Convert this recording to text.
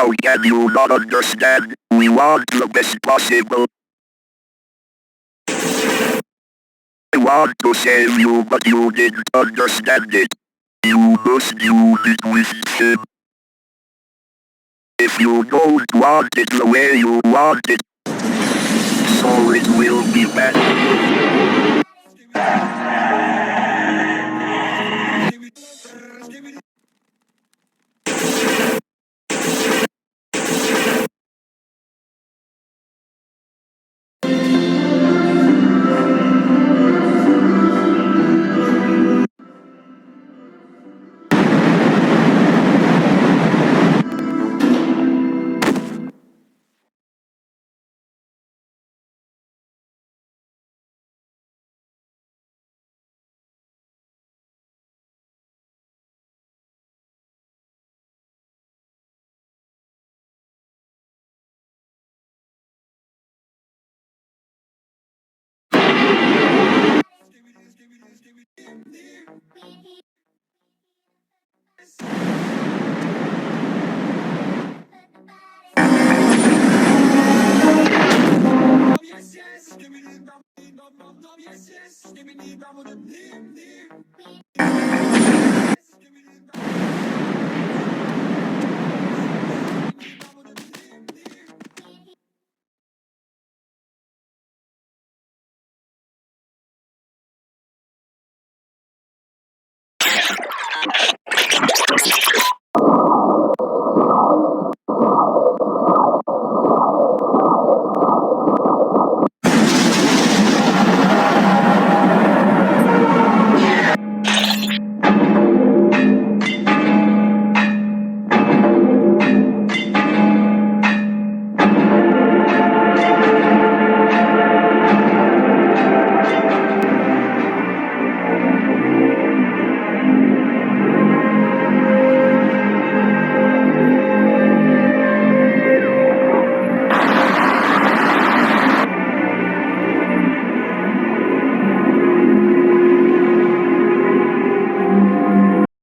How can you not understand? We want the best possible. I want to save you, but you didn't understand it. You must do it with him. If you don't want it the way you want it, so it will be better. Yes, yes, skibidi, skibidi,